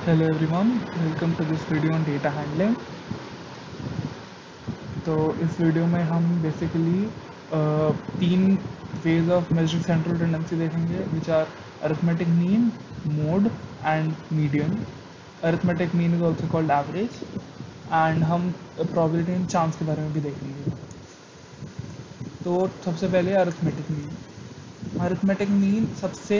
Hello everyone, welcome to this video on data handling. तो इस video में हम बेसिकली तीन ways of measuring central tendency देखेंगे which are arithmetic mean, mode and median. Arithmetic mean is also called average and हम probability and chance के बारे में भी देखेंगे. तो सबसे पहले अरिथमेटिक मीन सबसे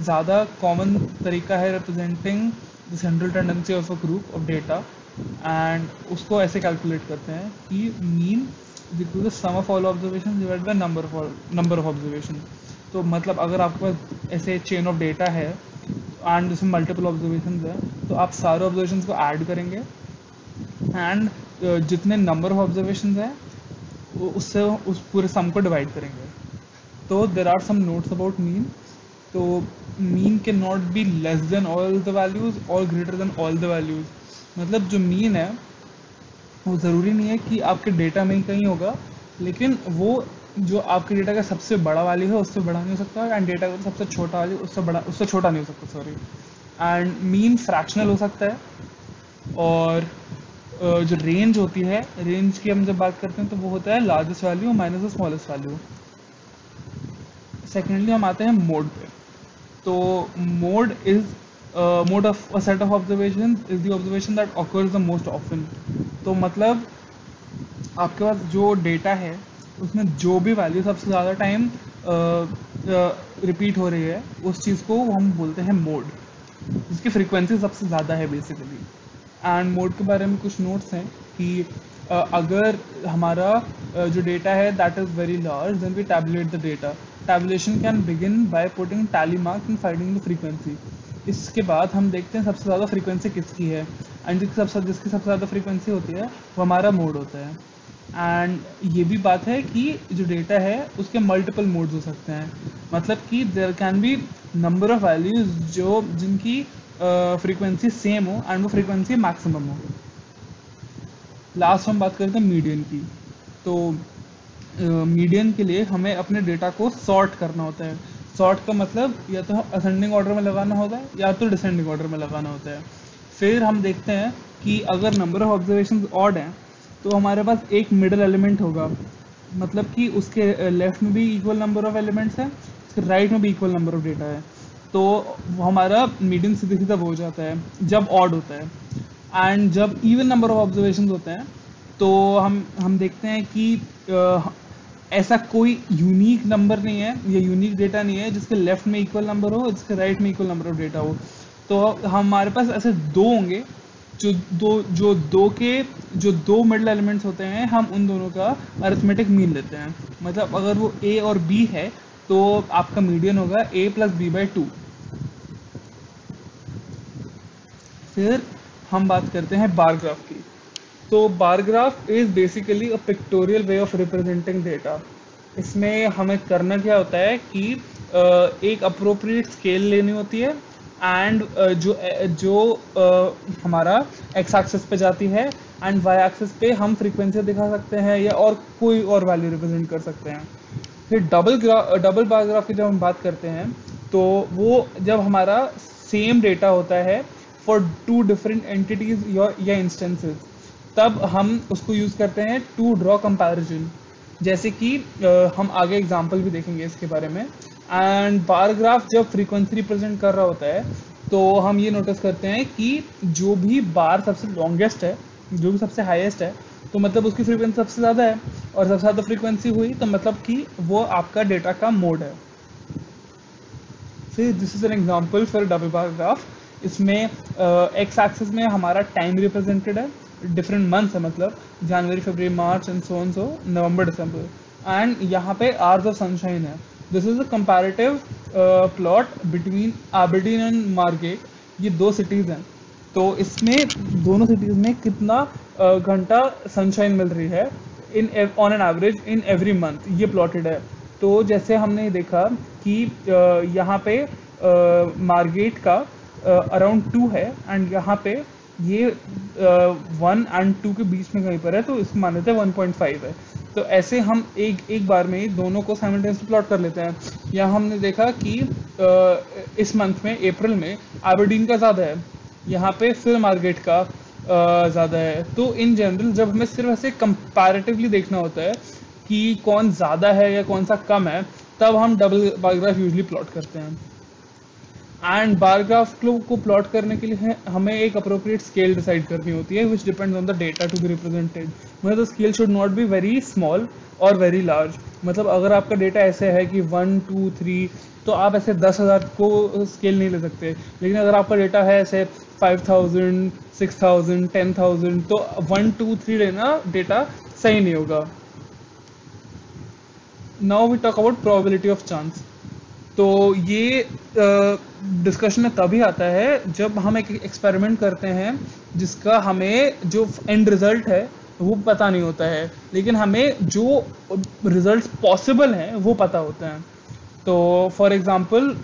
ज़्यादा कॉमन तरीका है representing the central tendency of a group of data and उसको ऐसे कैलकुलेट करते हैं कि mean is equal to sum of all observation divide by number of observation. तो मतलब अगर आपके पास ऐसे चेन ऑफ डेटा है एंड जिसमें मल्टीपल ऑब्जर्वेशन है तो आप सारे ऑब्जर्वेशन को ऐड करेंगे एंड जितने नंबर ऑफ ऑब्जर्वेशन है उससे उस पूरे सम को डिवाइड करेंगे. तो there are some notes about mean. तो mean can not be less than all the values और greater than all the values. मतलब जो मीन है वो ज़रूरी नहीं है कि आपके डेटा में ही कहीं होगा, लेकिन वो जो आपके डेटा का सबसे बड़ा वैल्यू है उससे बड़ा नहीं हो सकता एंड डेटा का सबसे छोटा वैल्यू उससे छोटा नहीं हो सकता. सॉरी. एंड मीन फ्रैक्शनल हो सकता है. और जो रेंज होती है, रेंज की हम जब बात करते हैं तो वो होता है largest value minus the smallest value. Secondly हम आते हैं मोड पे. तो mode of a set of observation is the observation that occurs the most often. तो मतलब आपके पास जो डेटा है उसमें जो भी वैल्यू सबसे ज़्यादा टाइम रिपीट हो रही है उस चीज़ को हम बोलते हैं मोड, जिसकी फ्रीक्वेंसी सबसे ज़्यादा है बेसिकली. एंड मोड के बारे में कुछ नोट्स हैं कि अगर हमारा जो डेटा है that is very large then we tabulate the data. Tabulation can begin by putting tally marks and finding the frequency. इसके बाद हम देखते हैं सबसे ज़्यादा फ्रीक्वेंसी किसकी है एंड जिसकी सबसे ज़्यादा फ्रीक्वेंसी होती है वो हमारा मोड होता है. एंड ये भी बात है कि जो डेटा है उसके मल्टीपल मोड्स हो सकते हैं. मतलब कि there can be number of values जिनकी फ्रीक्वेंसी सेम हो एंड वो फ्रीक्वेंसी मैक्सिमम हो. लास्ट हम बात करते हैं मीडियन की. तो मीडियन के लिए हमें अपने डेटा को सॉर्ट करना होता है. सॉर्ट का मतलब या तो असेंडिंग ऑर्डर में लगाना होता है या तो डिसेंडिंग ऑर्डर में लगाना होता है. फिर हम देखते हैं कि अगर नंबर ऑफ ऑब्जर्वेशन ऑड हैं तो हमारे पास एक मिडल एलिमेंट होगा. मतलब कि उसके लेफ्ट में भी इक्वल नंबर ऑफ एलिमेंट्स हैं, उसके राइट में भी इक्वल नंबर ऑफ डेटा है. तो हमारा मीडियन सीधे सीधा हो जाता है जब ऑड होता है. एंड जब इवन नंबर ऑफ ऑब्जर्वेशन होते हैं तो हम देखते हैं कि ऐसा कोई यूनिक नंबर नहीं है या यूनिक डेटा नहीं है जिसके लेफ्ट में इक्वल नंबर हो जिसके राइट में इक्वल नंबर ऑफ डेटा हो. तो हमारे पास ऐसे दो होंगे जो दो मिडल एलिमेंट्स होते हैं, हम उन दोनों का अरिथमेटिक मीन लेते हैं. मतलब अगर वो ए और बी है तो आपका मीडियन होगा a प्लस बी बाई 2. फिर हम बात करते हैं बार ग्राफ की. तो bar graph is basically a pictorial way of representing data. इसमें हमें करना क्या होता है कि एक अप्रोप्रिएट स्केल लेनी होती है एंड जो जो हमारा एक्स एक्सिस पे जाती है एंड वाई एक्सिस पे हम फ्रीक्वेंसी दिखा सकते हैं या और कोई और वैल्यू रिप्रेजेंट कर सकते हैं. फिर डबल बार ग्राफ की जब हम बात करते हैं तो वो जब हमारा सेम डेटा होता है फॉर टू डिफरेंट एंटिटीज या इंस्टेंसेस, तब हम उसको यूज़ करते हैं टू ड्रॉ कंपैरिजन. जैसे कि हम आगे एग्जांपल भी देखेंगे इसके बारे में. एंड बार ग्राफ जब फ्रीक्वेंसी रिप्रेजेंट कर रहा होता है तो हम ये नोटिस करते हैं कि जो भी बार सबसे लॉन्गेस्ट है, जो भी सबसे हाईएस्ट है, तो मतलब उसकी फ्रीक्वेंसी सबसे ज़्यादा है और सबसे ज़्यादा फ्रीक्वेंसी हुई तो मतलब कि वो आपका डेटा का मोड है. फिर this is an example for double bar graph. इसमें एक्स एक्सिस में हमारा टाइम रिप्रेजेंटेड है, डिफरेंट मंथ्स है, मतलब जनवरी फरवरी मार्च and so November December. And यहाँ पे आवर्स ऑफ सनशाइन है. This is a comparative plot between Aberdeen and Margaret. ये दो सिटीज़ हैं. तो इसमें दोनों सिटीज़ में कितना घंटा सनशाइन मिल रही है in on an average in every month, ये प्लॉटेड है. तो जैसे हमने देखा कि यहाँ पे मार्गेट का अराउंड 2 है एंड यहाँ पे ये 1 एंड 2 के बीच में कहीं पर है, तो इसको मान लेते हैं 1.5 है. तो ऐसे हम एक बार में ही दोनों को साइमल्टेनियसली प्लॉट कर लेते हैं. यहाँ हमने देखा कि इस मंथ में अप्रैल में एबरडीन का ज़्यादा है यहाँ पे फिर मार्केट का ज़्यादा है। तो इन जनरल जब हमें सिर्फ ऐसे कंपैरेटिवली देखना होता है कि कौन ज़्यादा है या कौन सा कम है, तब हम double bar graph usually plot करते हैं। एंड बार ग्राफ को प्लॉट करने के लिए हमें एक अप्रोप्रिएट स्केल डिसाइड करनी होती है which depends on the data to be represented. मतलब the scale should not be very small और वेरी लार्ज। मतलब अगर आपका डेटा ऐसे है कि 1 2 3, तो आप ऐसे 10,000 को स्केल नहीं ले सकते। लेकिन अगर आपका डेटा है ऐसे 5,000 6,000 10,000, तो 1 2 3 लेना डेटा सही नहीं होगा। Now we talk about probability of chance. तो ये डिस्कशन में तभी आता है जब हम एक एक्सपेरिमेंट करते हैं जिसका हमें जो एंड रिजल्ट है वो पता नहीं होता है, लेकिन हमें जो रिजल्ट्स पॉसिबल हैं वो पता होते हैं। तो फॉर एग्जांपल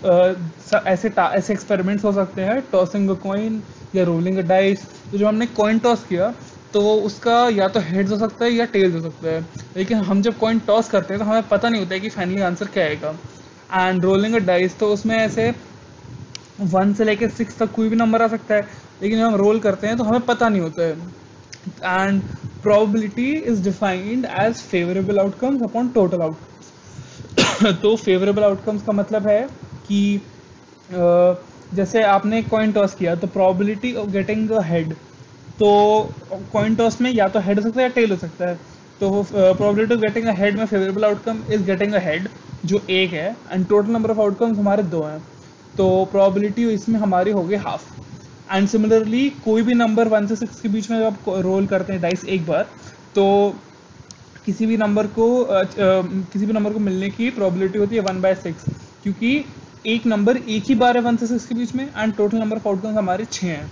ऐसे एक्सपेरिमेंट्स हो सकते हैं टॉसिंग अ कॉइन या रोलिंग अ डाइस। तो जब हमने कॉइन टॉस किया तो उसका या तो हेड्स हो सकता है या टेल्स हो सकता है, लेकिन हम जब कॉइन टॉस करते हैं तो हमें पता नहीं होता है कि फाइनली आंसर क्या आएगा। एंड रोलिंग अ डाइस तो उसमें ऐसे 1 से लेकर 6 तक कोई भी नंबर आ सकता है, लेकिन जब हम रोल करते हैं तो हमें पता नहीं होता है। And probability is defined as favourable outcomes upon total outcomes. तो फेवरेबल आउटकम्स का मतलब है कि जैसे आपने कॉइन टॉस किया तो probability of getting a head, तो कॉइन टॉस में या तो हेड हो सकता है या टेल हो सकता है। तो probability of getting a head में favourable outcome is getting a head जो एक है, and total number of outcomes हमारे 2 हैं, तो प्रोबेबिलिटी इसमें हमारी होगी हाफ। एंड सिमिलरली कोई भी नंबर 1 से 6 के बीच में जब आप रोल करते हैं डाइस एक बार, तो किसी भी नंबर को मिलने की प्रोबेबिलिटी होती है 1/6, क्योंकि एक नंबर एक ही बार है 1 से 6 के बीच में, and total number of outcomes हमारे 6 हैं।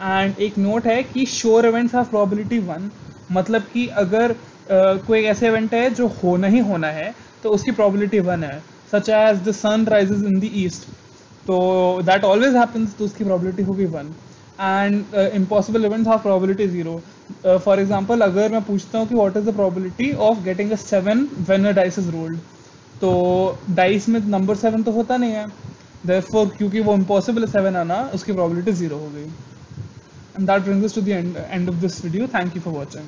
एंड एक नोट है कि श्योर इवेंट्स हैव प्रोबेबिलिटी 1, मतलब कि अगर कोई ऐसे इवेंट है जो होना ही होना है तो उसकी प्रोबेबिलिटी 1 है, such as the sun rises in the east, तो दैट ऑलवेज हैपन्स, तो उसकी प्रोबेबिलिटी होगी 1। And impossible events have probability 0। For example अगर मैं पूछता हूँ कि what is the probability of getting a 7 when a dice is rolled, तो डाइस में नंबर 7 तो होता नहीं है, therefore क्योंकि वो इम्पॉसिबल है 7 आना, उसकी प्रोबेबिलिटी 0 हो गई। And that brings us to the end of this video. Thank you for watching.